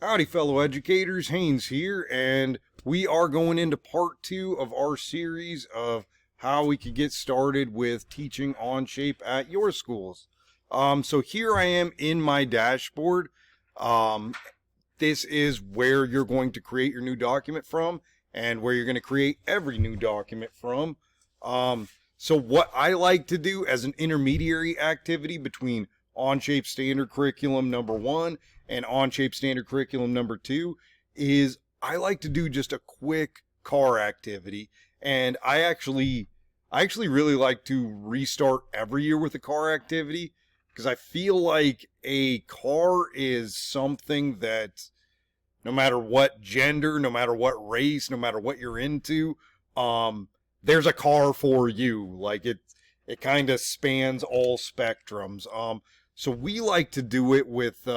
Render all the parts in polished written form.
Howdy fellow educators, Haynes here, and we are going into part 2 of our series of how we could get started with teaching Onshape at your schools. So here I am in my dashboard. This is where you're going to create your new document from and where you're going to create every new document from. So what I like to do as an intermediary activity between Onshape Standard Curriculum number 1 and Onshape Standard Curriculum number 2 is I like to do just a quick car activity. And I actually really like to restart every year with a car activity because I feel like a car is something that no matter what gender, no matter what race, no matter what you're into, there's a car for you. Like it kind of spans all spectrums. So we like to do it with,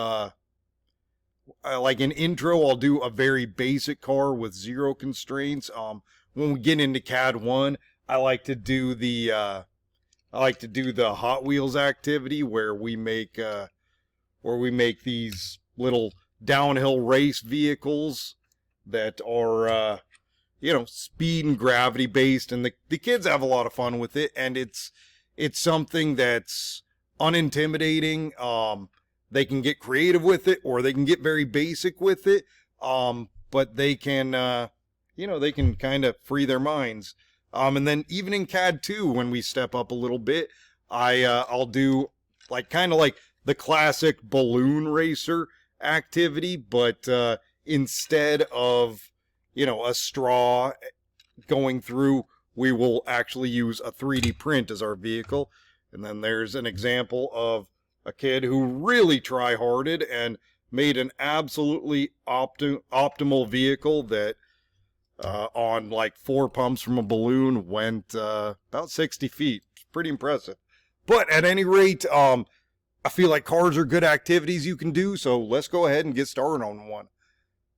like an intro, I'll do a very basic car with 0 constraints. When we get into CAD 1, I like to do the Hot Wheels activity where we make these little downhill race vehicles that are, speed and gravity based, and the kids have a lot of fun with it, and it's something that's unintimidating. They can get creative with it, or they can get very basic with it. But they can, they can kind of free their minds. And then even in CAD 2, when we step up a little bit, I'll do kind of like the classic balloon racer activity, but instead of, a straw going through, we will actually use a 3D print as our vehicle. And then there's an example of a kid who really try-harded and made an absolutely optimal vehicle that on like 4 pumps from a balloon went about 60 feet. It's pretty impressive. But at any rate, I feel like cars are good activities you can do, so let's go ahead and get started on one.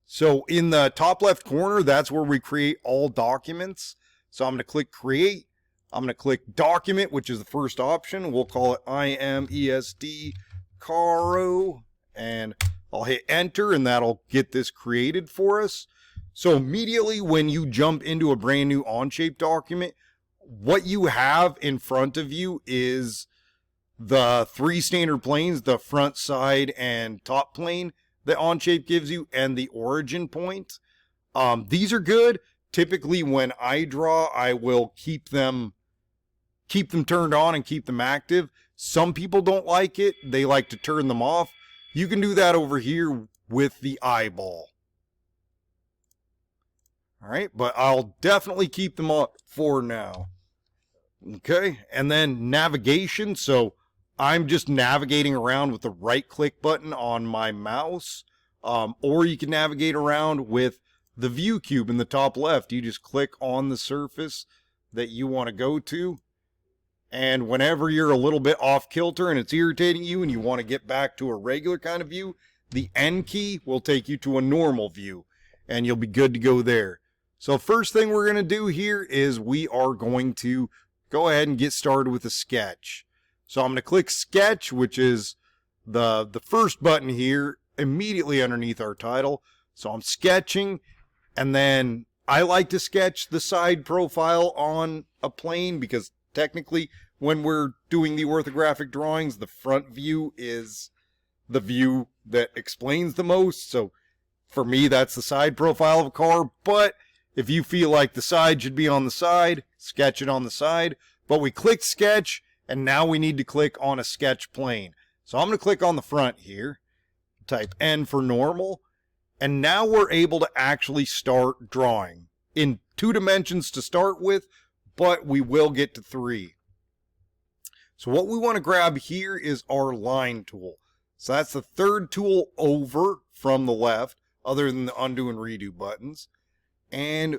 So in the top left corner, that's where we create all documents. So I'm going to click Create. I'm going to click Document, which is the first option. We'll call it IMESD Caro, and I'll hit Enter, and that'll get this created for us. So immediately when you jump into a brand new Onshape document, what you have in front of you is the 3 standard planes, the front, side, and top plane that Onshape gives you, and the origin point. These are good. Typically when I draw, I will keep them turned on and keep them active. Some people don't like it. They like to turn them off. You can do that over here with the eyeball. All right, but I'll definitely keep them up for now. Okay, and then navigation. So I'm just navigating around with the right click button on my mouse. Or you can navigate around with the view cube in the top left. You just click on the surface that you want to go to. And whenever you're a little bit off kilter and it's irritating you and you want to get back to a regular kind of view, the N key will take you to a normal view and you'll be good to go there. So first thing we're going to do here is we are going to go ahead and get started with a sketch. So I'm going to click Sketch, which is the first button here immediately underneath our title. So I'm sketching, and then I like to sketch the side profile on a plane because technically, when we're doing the orthographic drawings, the front view is the view that explains the most. So for me, that's the side profile of a car. But if you feel like the side should be on the side, sketch it on the side. But we click Sketch, and now we need to click on a sketch plane. So I'm going to click on the front here, type N for normal, and now we're able to actually start drawing in 2 dimensions to start with, but we will get to 3. So what we want to grab here is our line tool. So that's the third tool over from the left, other than the undo and redo buttons. And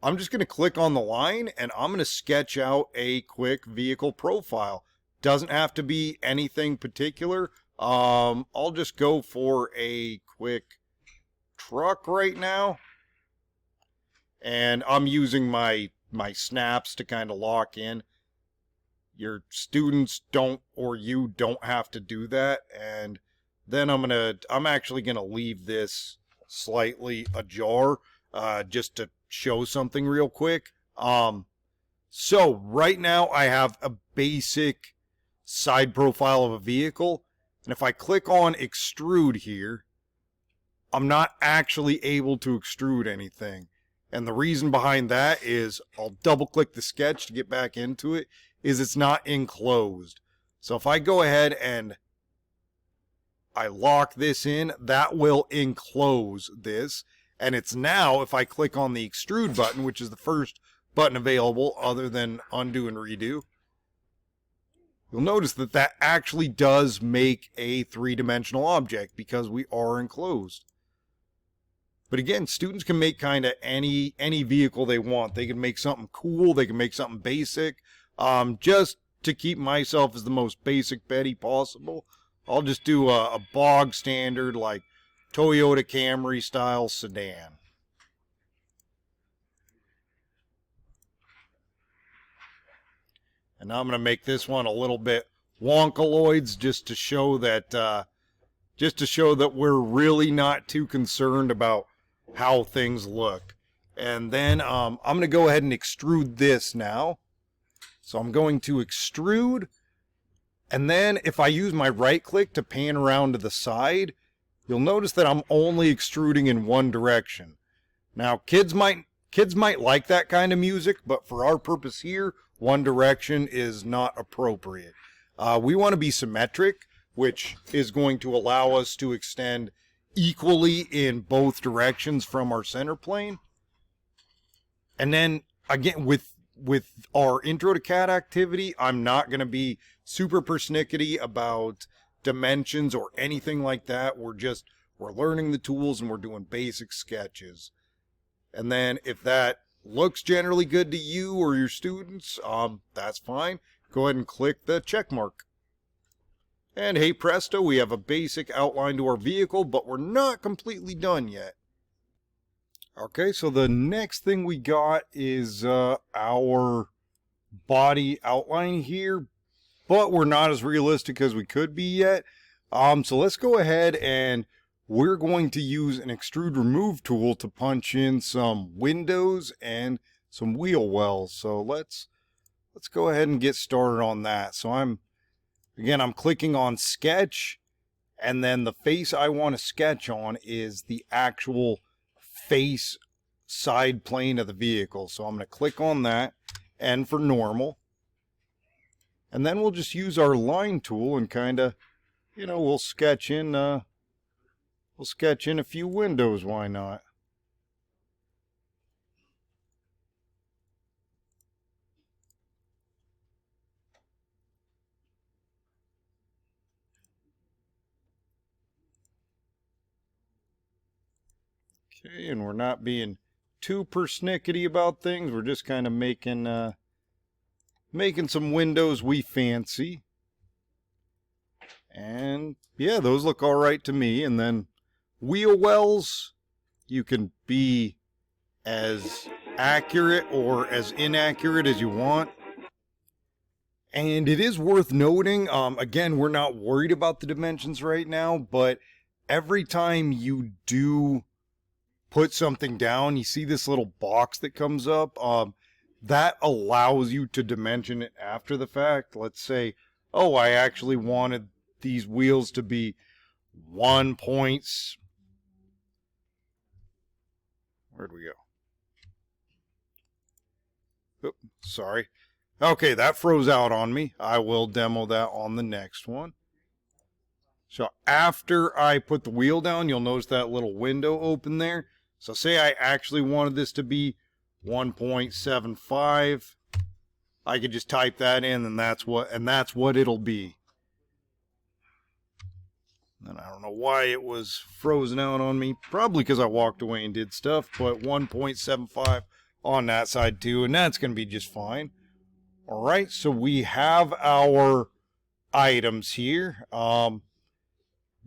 I'm just going to click on the line, and I'm going to sketch out a quick vehicle profile. Doesn't have to be anything particular. I'll just go for a quick truck right now. And I'm using my snaps to kind of lock in. Your students don't, or you don't have to do that. And then I'm actually gonna leave this slightly ajar, just to show something real quick. So right now I have a basic side profile of a vehicle, and if I click on extrude here, I'm not actually able to extrude anything. And the reason behind that is, I'll double click the sketch to get back into it, is it's not enclosed. So if I go ahead and I lock this in, that will enclose this. And it's now, if I click on the extrude button, which is the first button available other than undo and redo, you'll notice that that actually does make a three-dimensional object because we are enclosed. But again, students can make kind of any vehicle they want. They can make something cool. They can make something basic. Just to keep myself as the most basic Betty possible, I'll just do a bog standard like Toyota Camry style sedan. And now I'm going to make this one a little bit wonkaloids just to show that we're really not too concerned about how things look. And then I'm going to go ahead and extrude this now. So I'm going to extrude, and then if I use my right click to pan around to the side, you'll notice that I'm only extruding in one direction. Now kids might like that kind of music, but for our purpose here, one direction is not appropriate. We want to be symmetric, which is going to allow us to extend equally in both directions from our center plane. And then again, with our intro to CAD activity, I'm not going to be super persnickety about dimensions or anything like that. We're learning the tools and we're doing basic sketches. And then if that looks generally good to you or your students, that's fine. Go ahead and click the check mark. And hey presto, we have a basic outline to our vehicle, but we're not completely done yet. Okay, so the next thing we got is our body outline here, but we're not as realistic as we could be yet. So let's go ahead and we're going to use an extrude remove tool to punch in some windows and some wheel wells. So let's go ahead and get started on that. So I'm clicking on sketch, and then the face I want to sketch on is the actual face side plane of the vehicle. So I'm going to click on that, and for normal, and then we'll just use our line tool and kind of, we'll sketch in a few windows. Why not? Okay, and we're not being too persnickety about things. We're just kind of making some windows we fancy. And yeah, those look all right to me. And then wheel wells, you can be as accurate or as inaccurate as you want. And it is worth noting, again, we're not worried about the dimensions right now, but every time you do put something down, you see this little box that comes up, that allows you to dimension it after the fact. Let's say, oh, I actually wanted these wheels to be 1 points. Where'd we go? Oops, sorry. Okay, that froze out on me. I will demo that on the next one. So after I put the wheel down, you'll notice that little window open there. So say I actually wanted this to be 1.75. I could just type that in, and that's what it'll be. And I don't know why it was frozen out on me. Probably because I walked away and did stuff, but 1.75 on that side too, and that's going to be just fine. All right, so we have our items here.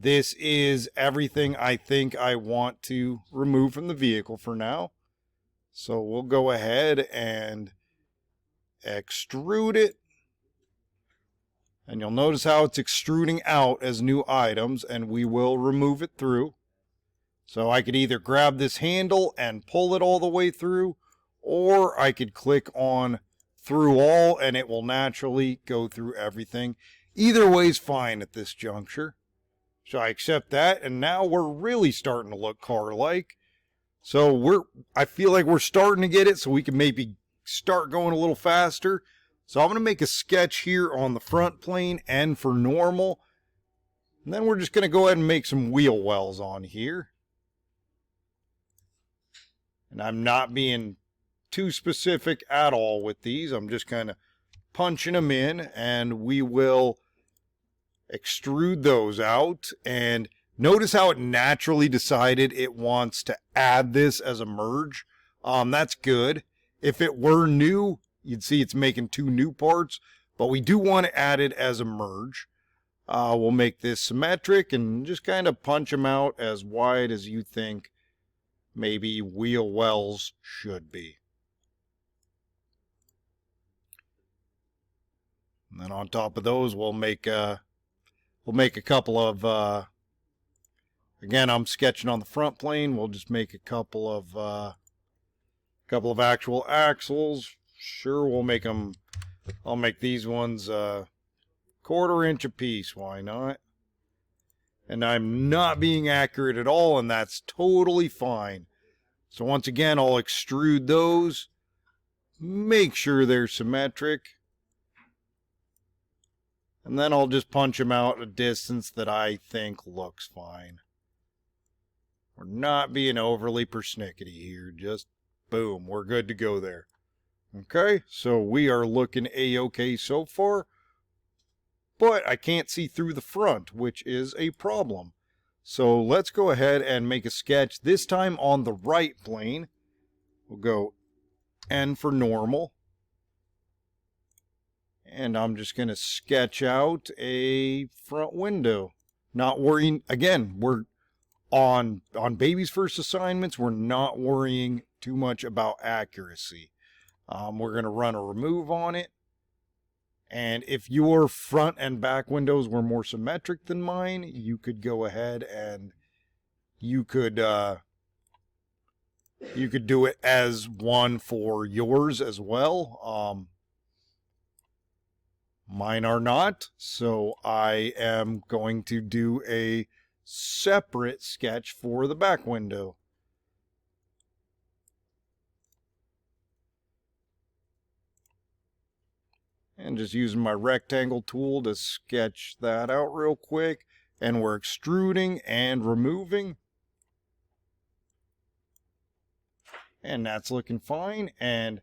This is everything I think I want to remove from the vehicle for now. So we'll go ahead and extrude it. And you'll notice how it's extruding out as new items, and we will remove it through. So I could either grab this handle and pull it all the way through, or I could click on through all and it will naturally go through everything. Either way is fine at this juncture. So I accept that, and now we're really starting to look car-like. So I feel like we're starting to get it, so we can maybe start going a little faster. So I'm going to make a sketch here on the front plane and for normal. And then we're just going to go ahead and make some wheel wells on here. And I'm not being too specific at all with these. I'm just kind of punching them in, and we will extrude those out. And notice how it naturally decided it wants to add this as a merge. That's good. If it were new, you'd see it's making two new parts, but we do want to add it as a merge. We'll make this symmetric and just kind of punch them out as wide as you think maybe wheel wells should be. And then on top of those, we'll make a couple of, again, I'm sketching on the front plane. We'll just make a couple of actual axles. Sure, we'll make them, I'll make these ones 1/4 inch a piece. Why not? And I'm not being accurate at all, and that's totally fine. So once again, I'll extrude those. Make sure they're symmetric. And then I'll just punch them out a distance that I think looks fine. We're not being overly persnickety here. Just boom, we're good to go there. Okay, so we are looking a-okay so far. But I can't see through the front, which is a problem. So let's go ahead and make a sketch, this time on the right plane. We'll go N for normal. And I'm just going to sketch out a front window. Not worrying, again, we're on baby's first assignments, we're not worrying too much about accuracy. We're going to run a remove on it. And if your front and back windows were more symmetric than mine, you could go ahead and you could do it as one for yours as well. Mine are not, so I am going to do a separate sketch for the back window. And just using my rectangle tool to sketch that out real quick. And we're extruding and removing. And that's looking fine. And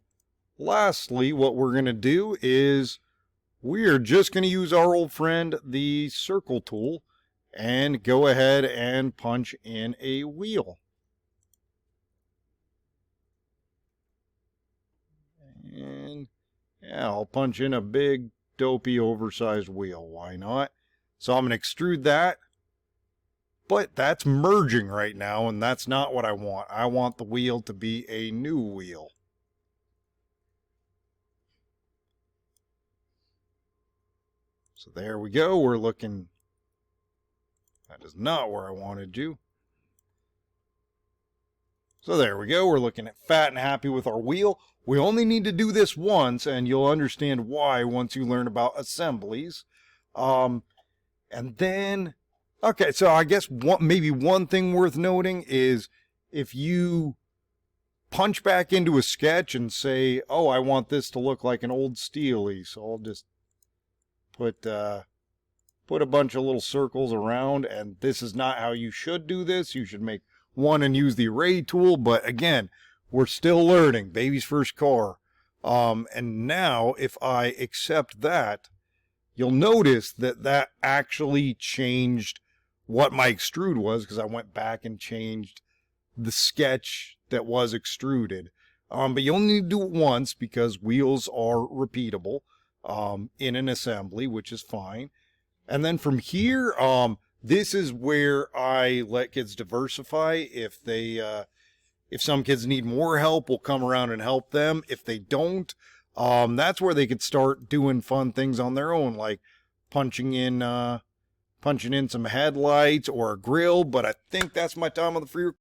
lastly, what we're going to do is we are just going to use our old friend, the circle tool, and go ahead and punch in a wheel. And yeah, I'll punch in a big, dopey, oversized wheel. Why not? So I'm going to extrude that. But that's merging right now, and that's not what I want. I want the wheel to be a new wheel. So there we go. We're looking... That is not where I wanted you. So there we go. We're looking at fat and happy with our wheel. We only need to do this once, and you'll understand why once you learn about assemblies. And then, okay, so I guess maybe one thing worth noting is if you punch back into a sketch and say, oh, I want this to look like an old Steely, so I'll just put a bunch of little circles around, and this is not how you should do this. You should make one and use the array tool, but again, we're still learning. Baby's first car. And now, if I accept that, you'll notice that that actually changed what my extrude was, because I went back and changed the sketch that was extruded. But you only need to do it once because wheels are repeatable in an assembly, which is fine. And then from here, this is where I let kids diversify. If some kids need more help, we'll come around and help them. If they don't, that's where they could start doing fun things on their own, like punching in some headlights or a grill, but I think that's my time on the free